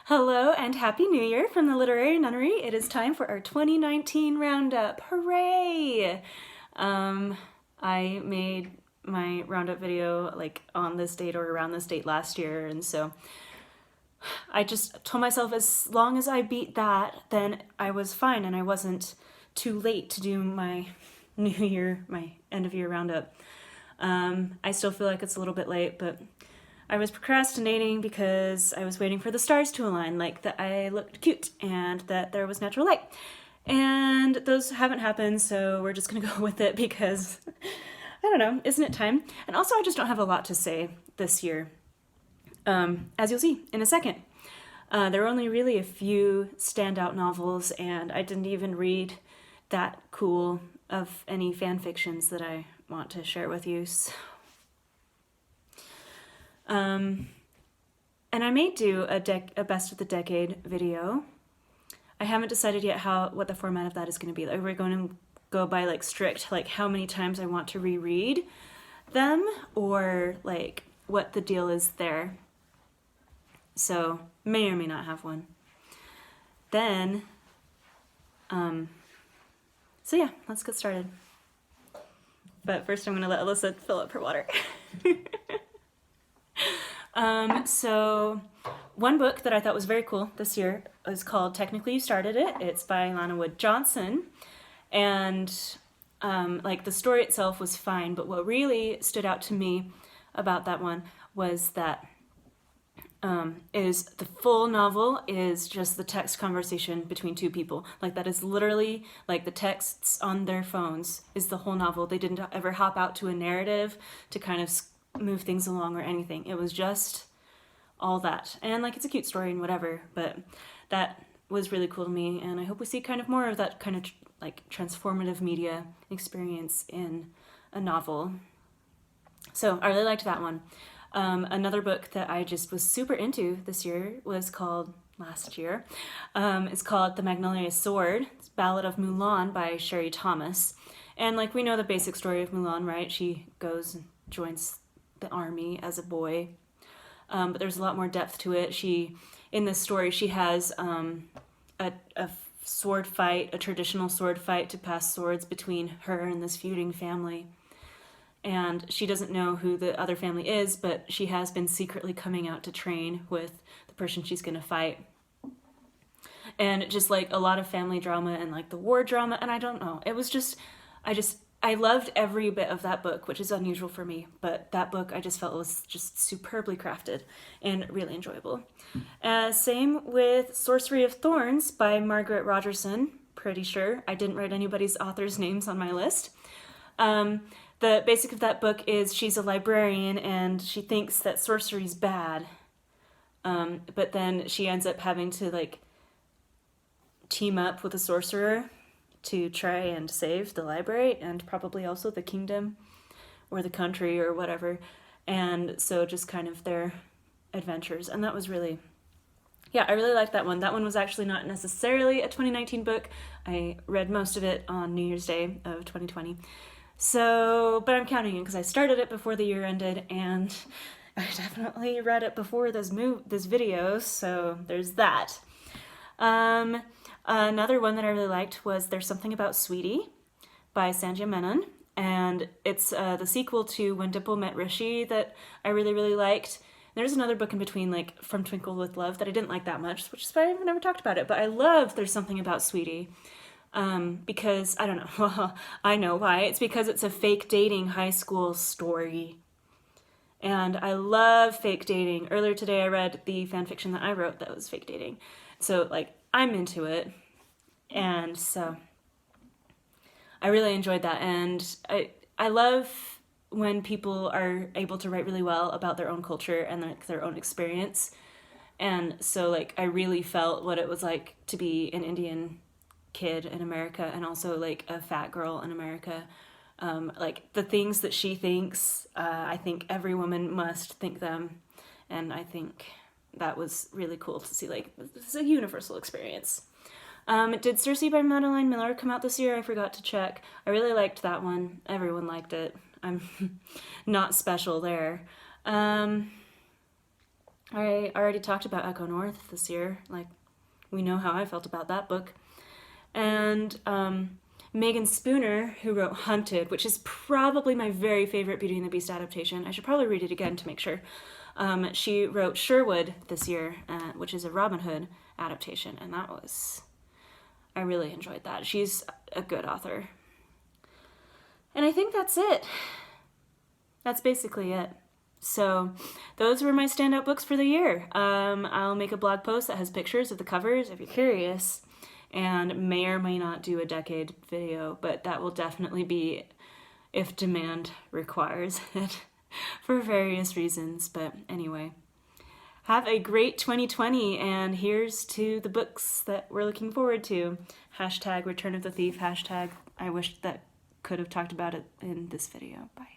Hello and Happy New Year from the Literary Nunnery. It is time for our 2019 roundup. Hooray! I made my roundup video like on this date or around this date last year, and so I just told myself as long as I beat that, then I was fine and I wasn't too late to do my New Year, my end of year roundup. I still feel like it's a little bit late, but I was procrastinating because I was waiting for the stars to align, like that I looked cute and that there was natural light. And those haven't happened, so we're just gonna go with it because, I don't know, isn't it time? And also I just don't have a lot to say this year, as you'll see in a second. There were only really a few standout novels, and I didn't even read that cool of any fan fictions that I want to share with you. So. And I may do a best of the decade video. I haven't decided yet what the format of that is going to be. Like, we're going to go by like strict, like how many times I want to reread them, or like what the deal is there. So may or may not have one. Then, so yeah, let's get started. But first I'm going to let Alyssa fill up her water. So one book that I thought was very cool this year is called Technically You Started It. It's by Lana Wood Johnson. And like the story itself was fine, but what really stood out to me about that one was that is the full novel is just the text conversation between two people. Like that is literally like the texts on their phones is the whole novel. They didn't ever hop out to a narrative to kind of move things along or anything. It was just all that. And like it's a cute story and whatever, but that was really cool to me, and I hope we see kind of more of that kind of like transformative media experience in a novel. So I really liked that one. Another book that I just was super into this year was called last year. It's called The Magnolia Sword. It's Ballad of Mulan by Sherry Thomas. And like we know the basic story of Mulan, right? She goes and joins the army as a boy. But there's a lot more depth to it. In this story, she has a sword fight, a traditional sword fight to pass swords between her and this feuding family. And she doesn't know who the other family is, but she has been secretly coming out to train with the person she's going to fight. And just like a lot of family drama and like the war drama, and I don't know. It was just, I loved every bit of that book, which is unusual for me, but that book I just felt was just superbly crafted and really enjoyable. Same with Sorcery of Thorns by Margaret Rogerson, pretty sure. I didn't write anybody's author's names on my list. The basic of that book is she's a librarian and she thinks that sorcery's bad, but then she ends up having to like team up with a sorcerer to try and save the library and probably also the kingdom or the country or whatever. And so just kind of their adventures. And that was really, yeah, I really liked that one. That one was actually not necessarily a 2019 book. I read most of it on New Year's Day of 2020. So, but I'm counting it because I started it before the year ended, and I definitely read it before this video, so there's that. Another one that I really liked was There's Something About Sweetie by Sandhya Menon, and it's the sequel to When Dimple Met Rishi that I really, really liked. There's another book in between, like From Twinkle with Love, that I didn't like that much, which is why I've never talked about it, but I love There's Something About Sweetie. Because, I don't know, I know why. It's because it's a fake dating high school story. And I love fake dating. Earlier today I read the fan fiction that I wrote that was fake dating. So, like, I'm into it. And so, I really enjoyed that. And I love when people are able to write really well about their own culture and their own experience. And so, like, I really felt what it was like to be an Indian kid in America and also like a fat girl in America. Like the things that she thinks, I think every woman must think them, and I think that was really cool to see. Like it's a universal experience. Did Circe by Madeline Miller come out this year? I forgot to check. I really liked that one. Everyone liked it. I'm not special there. I already talked about Echo North this year. Like, we know how I felt about that book. And Megan Spooner, who wrote Hunted, which is probably my very favorite Beauty and the Beast adaptation. I should probably read it again to make sure. She wrote Sherwood this year, which is a Robin Hood adaptation, and I really enjoyed that. She's a good author. And I think that's it. That's basically it. So those were my standout books for the year. I'll make a blog post that has pictures of the covers if you're curious, and may or may not do a decade video, but that will definitely be if demand requires it for various reasons. But anyway, have a great 2020, and here's to the books that we're looking forward to. Hashtag Return of the Thief, hashtag I wish that could have talked about it in this video. Bye.